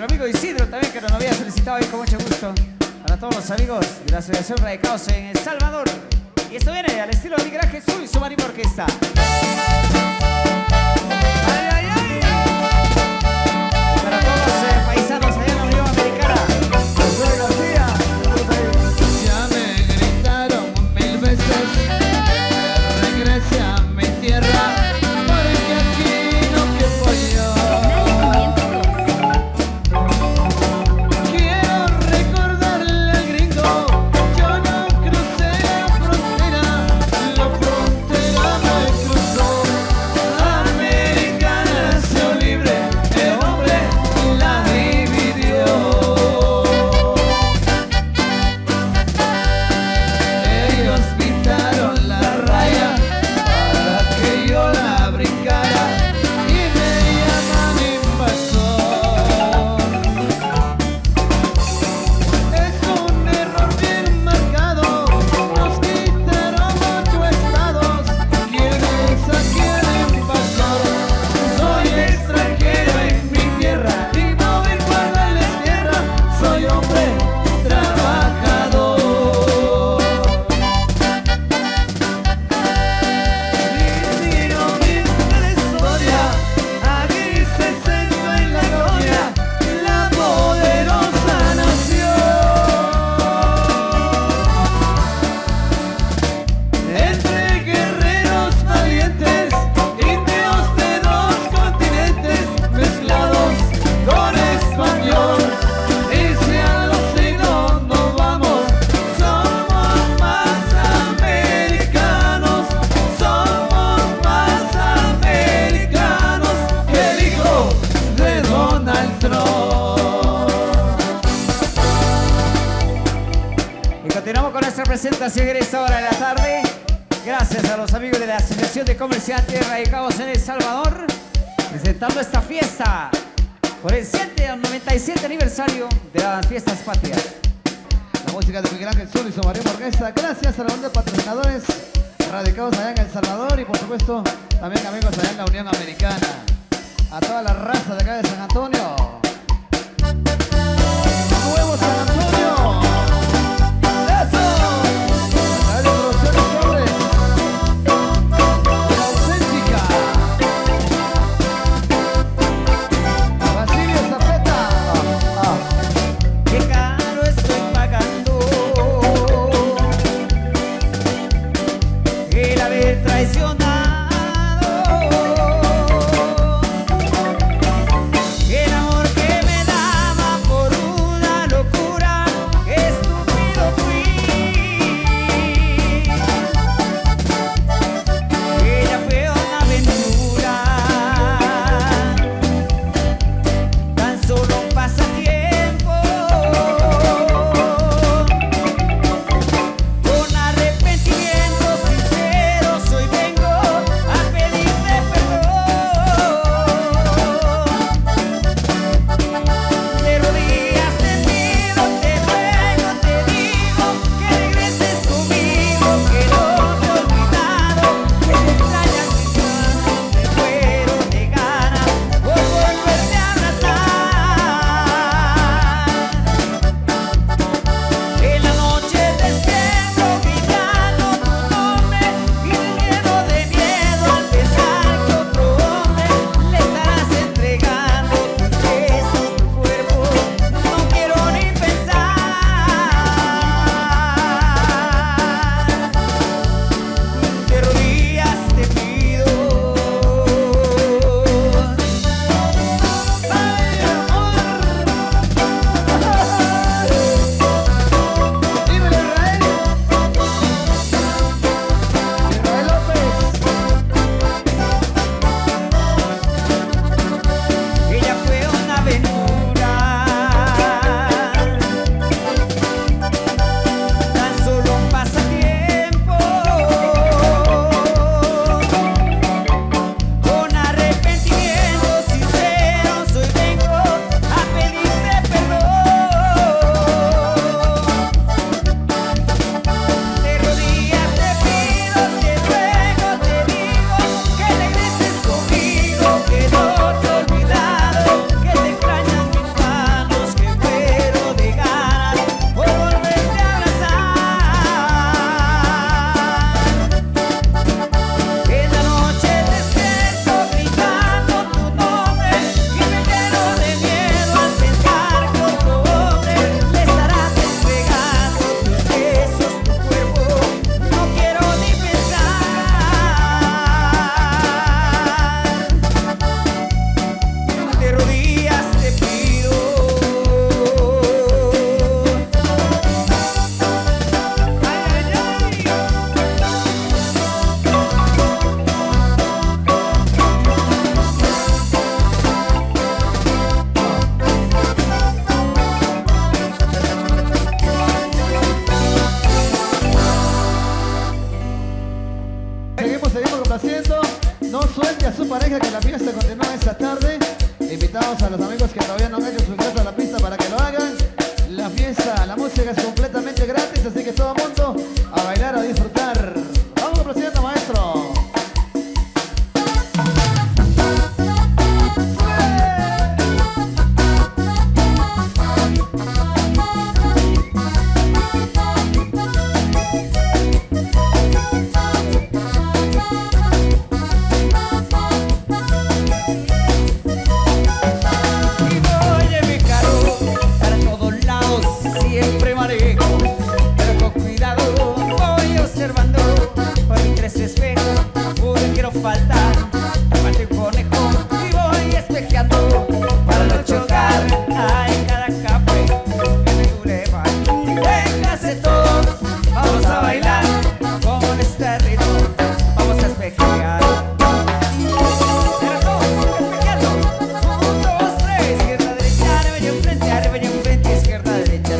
nuestro amigo Isidro también, que nos había solicitado ahí con mucho gusto. Para todos los amigos de la Asociación Radicados en El Salvador. Y esto viene al estilo de Miguel Ángel Sur y su Marina Orquesta. ¡Ay, ay, ay! Para todos los paisanos allá en la Unión Americana. Josué García. Ya me gritaron 1000 veces que regrese a mi tierra, porque aquí no quepo yo. Quiero recordarle al gringo, yo no crucé la frontera me cruzó. Americana nació libre, el hombre la dividió. Ellos pintaron la raya para que yo la brincara y me llaman invasor. Es un error bien marcado, nos quitaron 8 estados. ¿Quién es aquí el invasor? Soy extranjero en mi tierra y no vengo a darles tierra, soy hombre trabajador. Y si no miente la historia, aquí se sentó en la gloria la poderosa nación. Entre guerreros valientes, indios de 2 continentes, mezclados con español. Y si a los siglos nos vamos, somos más americanos que el hijo de Donald Trump. Y continuamos con nuestra presentación en esta hora de la tarde. Gracias a los amigos de la Asociación de Comerciantes Radicados en El Salvador, presentando esta fiesta por el 97 aniversario de las fiestas patrias. La música de Miguel Ángel Sur y su Marina Orquesta. Gracias a la banda de patrocinadores radicados allá en El Salvador y por supuesto también amigos allá en la Unión Americana. A toda la raza de acá de San Antonio. ¡Nuevo San Antonio! ¡Eso! A través de Producciones Flores. La auténtica. Basilio Zapeta. Qué caro estoy pagando el haber traicionado el amor que a los amigos que todavía no han hecho su ingreso a la pista para que lo hagan. La fiesta, la música es completamente gratis, así que todo el mundo a bailar, a disfrutar. Vamos, presidente, maestro. Siempre manejo, pero con cuidado voy observando. Por entre ese espejo, no quiero faltar. Mate un conejo y voy espejeando para no chocar. Hay cada café en el bulevar. Vénganse todos, vamos a bailar con este ritmo. Vamos a espejear.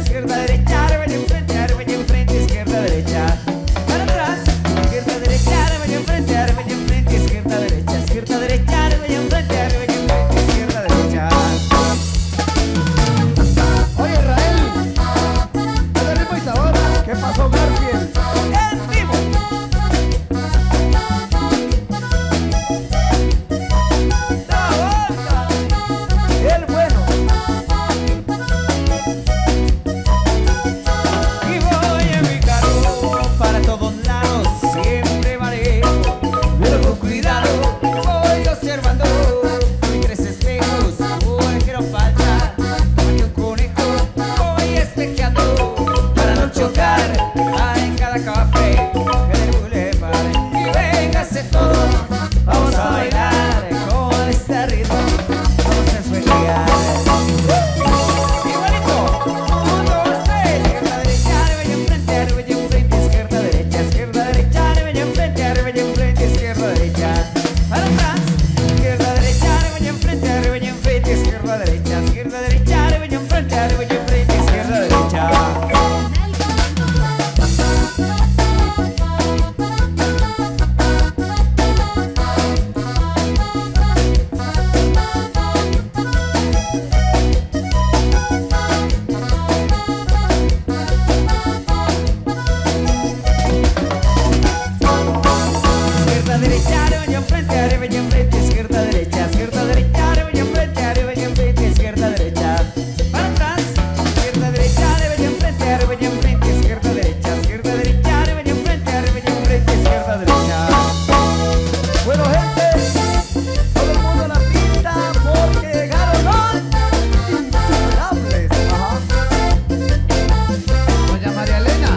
Izquierda, derecha, arriba y enfrente, arriba y enfrente, izquierda, derecha. Para atrás, izquierda, derecha, arriba y enfrente, arriba y enfrente, izquierda, derecha. Izquierda, derecha, arriba y enfrente, arriba y enfrente, izquierda, derecha. Oye, Israel, dale ritmo y sabor. ¿Qué pasó, Garfield? ¡En vivo! ¡La vuelta! El bueno. Para todos lados siempre manejo, pero con cuidado voy observando. Entre ese espejos no quiero faltar. Tómate un conejo, voy espejeando para no chocar. En cada café en el bulevar. Y véngase todos, vamos a bailar con este ritmo. Vamos a espejear. Igualito, 1, 2, 3, izquierda, derecha, arriba y enfrente, arriba y enfrente, izquierda, derecha, arriba y enfrente, arriba y enfrente, izquierda, derecha. Para atrás, izquierda, derecha, arriba y enfrente, arriba y enfrente, izquierda, derecha, arriba y enfrente, arriba y enfrente, izquierda, derecha. Derecha, arriba y enfrente, arriba y enfrente, izquierda, derecha, arriba y enfrente, arriba y enfrente, izquierda, derecha. Para atrás, izquierda, derecha, arriba y enfrente, arriba y enfrente, izquierda, derecha, arriba y enfrente, arriba y enfrente, izquierda, derecha. Bueno, gente, todo el mundo a la pista porque llegaron los insuperables. Ajá. Doña María Elena.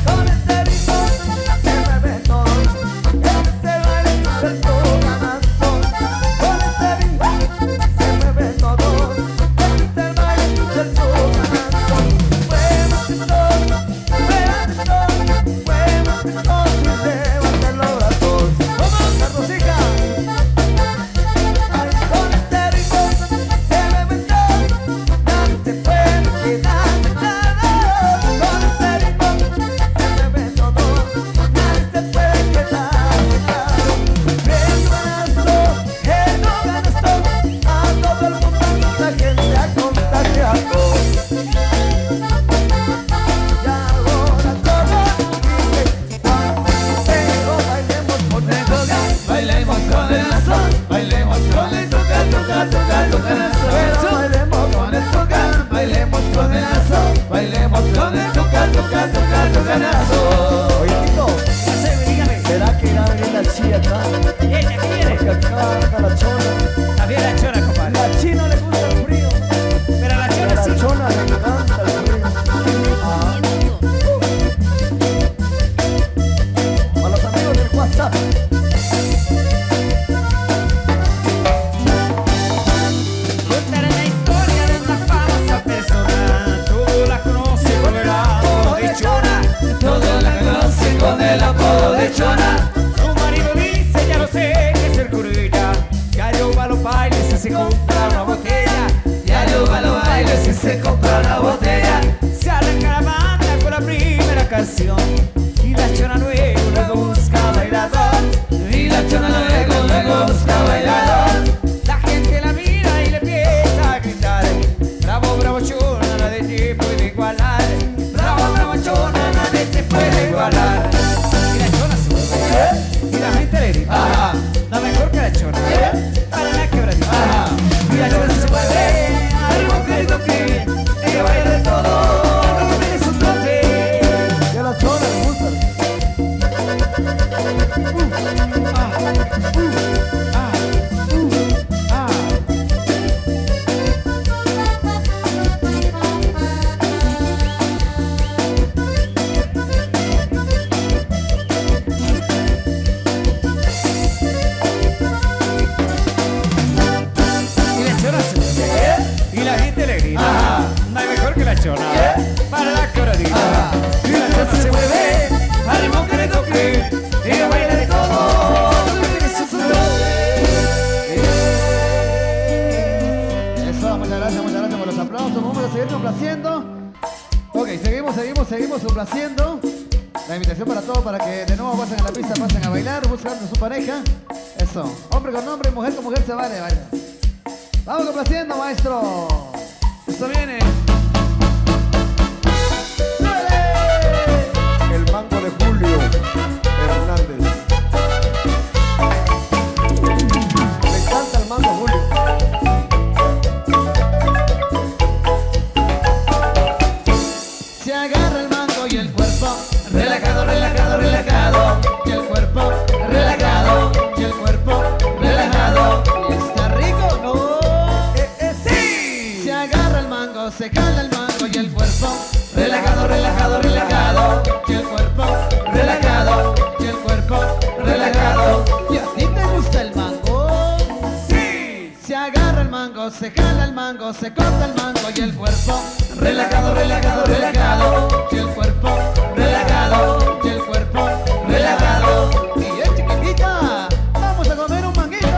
Con este ritmo se mueven todos, este baile del corazón. Con este ritmo se mueven todos, este baile del corazón. Muévanse todos, muévanse todos, muévanse todos y levanten los brazos. ¡Vamos, Carlosita! Ay, con este ritmo se mueven todos, nadie se puede quedar sentado. Con este ritmo se mueven todos, nadie se puede quedar sentado. Que no ganas todo, a todo el mundo la gente ha contagiado. Y ahora todos dicen, pero bailemos con el tocar, bailemos con el azul, bailemos con el tocar, tocar, tocar, tocar azul. Pero bailemos con el tocar, bailemos con el azul, bailemos con el tocar, tocar, tocar, tocar azul. Oye, Tito, Dígame, ¿será que irá a venir la chía acá? ¿y ella qué viene? Porque acá está la chona. También la chona, compadre. La china le gusta el frío, Pero a la a chona la sí. chona le encanta el frío. Ah. A los amigos del WhatsApp. Contaré la historia de una famosa persona. Todos la conocen con el apodo de Chona. Todos la conocen con el apodo de Chona. Su marido dice, ya lo sé, que es el curilla. Ya yo va a los bailes y se compra una botella. Ya yo va a los bailes y se compra una botella. Se arranca la banda con la primera canción. Y la Chona luego busca bailador. Y la Chona luego busca bailador. profesional para la coronita. Y la chata se mueve al ritmo que le toque. Ella baila de todo, tiene su Eso, muchas gracias por los aplausos. Vamos a seguir complaciendo. Ok, seguimos complaciendo. La invitación para todos, para que de nuevo pasen a la pista, pasen a bailar, buscando a su pareja. Eso, hombre con hombre, mujer con mujer se vale, baila. Vamos complaciendo, maestro. Esto viene. El mango de Julio Hernández. Me encanta el mango Julio. Se agarra el mango y el cuerpo relajado, relajado, relajado. Y el cuerpo relajado, y el cuerpo relajado. Y está rico, ¿no? ¡Sí! Se agarra el mango, se jala el mango y el cuerpo relajado, relajado, relajado. Y el cuerpo relajado, y el cuerpo relajado. ¿Y a ti te gusta el mango? ¡Sí! Se agarra el mango, se jala el mango, se corta el mango y el cuerpo relajado, relajado, relajado. Y el cuerpo relajado, y el cuerpo relajado. Y es chiquitita, vamos a comer un manguito.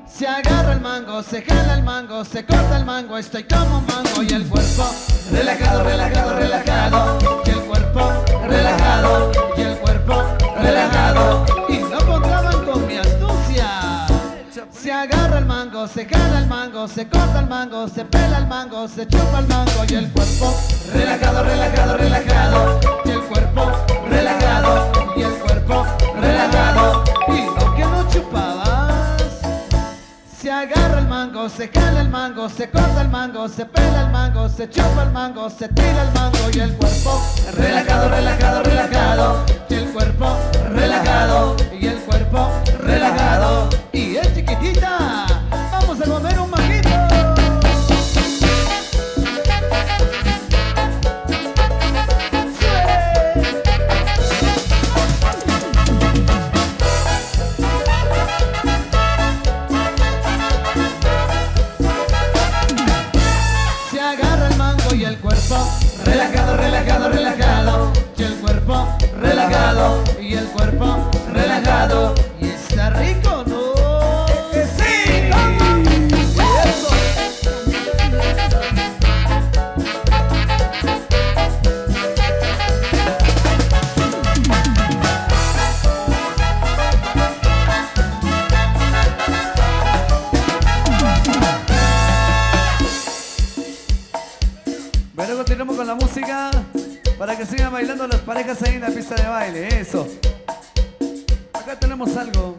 Se agarra el mango, se jala el mango, se corta el mango, estoy como un mango y el cuerpo relajado, relajado, relajado. Y el cuerpo relajado, y el cuerpo relajado. Y no contaban con mi astucia. Se agarra el mango, se jala el mango, se corta el mango, se pela el mango, se chupa el mango y el cuerpo relajado, relajado, relajado. Y el cuerpo relajado, y el cuerpo relajado. Y no que no chupabas. Se agarra el mango, se jala el mango, se corta el mango, se pela el mango, se chupa el mango, se tira el mango y el cuerpo relajado, relajado, relajado. Y el cuerpo relajado, y el cuerpo relajado. Y es chiquitita, vamos a comer un manguito. Se agarra el mango y el cuerpo relajado, relajado, relajado. Y el cuerpo relajado, y el cuerpo relajado. Y está rico, ¿no? ¡Sí! Eso. Bueno, continuamos con la música para que sigan bailando las parejas ahí en la pista de baile. Eso. Acá tenemos algo.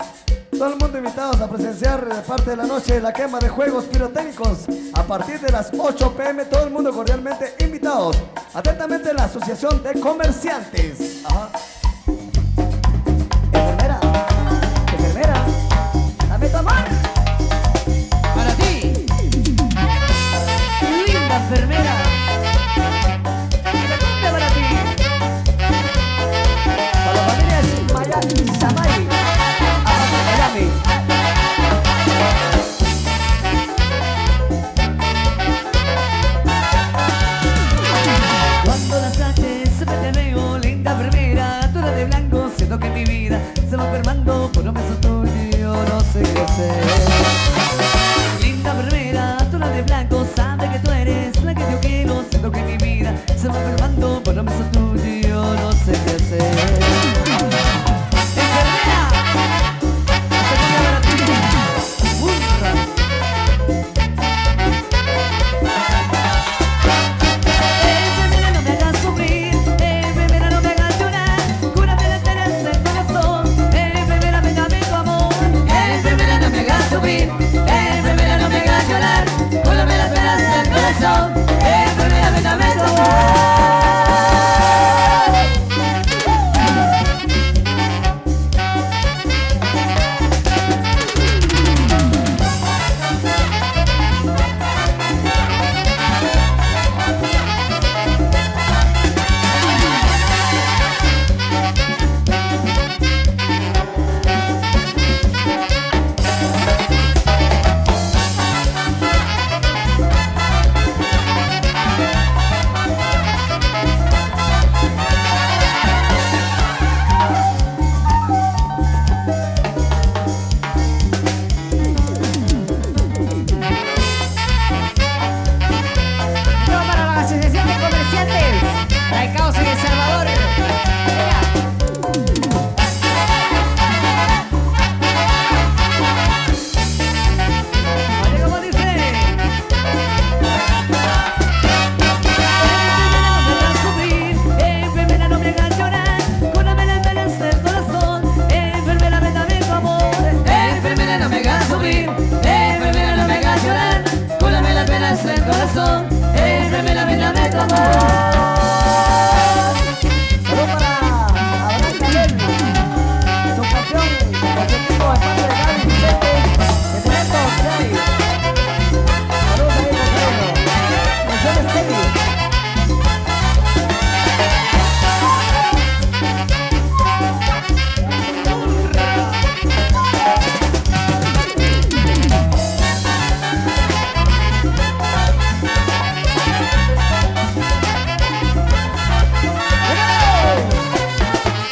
Todo el mundo invitados a presenciar de parte de la noche la quema de juegos pirotécnicos a partir de las 8 p.m. Todo el mundo cordialmente invitados. Atentamente la Asociación de Comerciantes. Ajá. Enfermera, enfermera, dame tu amor. Para ti, linda enfermera. Esta cumbia para ti. Para la familia de Miami, Samari, hasta Miami. Cuando las noches siempre te veo, linda enfermera, tú eres de blanco, siento que mi vida se va enfermando por un beso tuyo, no sé qué hacer. Linda enfermera, tú eres de blanco, sabe que tú eres la que yo quiero, siento que mi vida se va enfermando por un beso tuyo, no sé qué hacer. ¡Enfermera! ¡Esta cumbia para ti! ¡Burra! Enfermera, no me hagas sufrir, enfermera, no me hagas llorar, cúrame las penas del corazón, enfermera, me dame tu amor. Enfermera, no me hagas sufrir, enfermera, no me hagas llorar, cúrame las penas del corazón.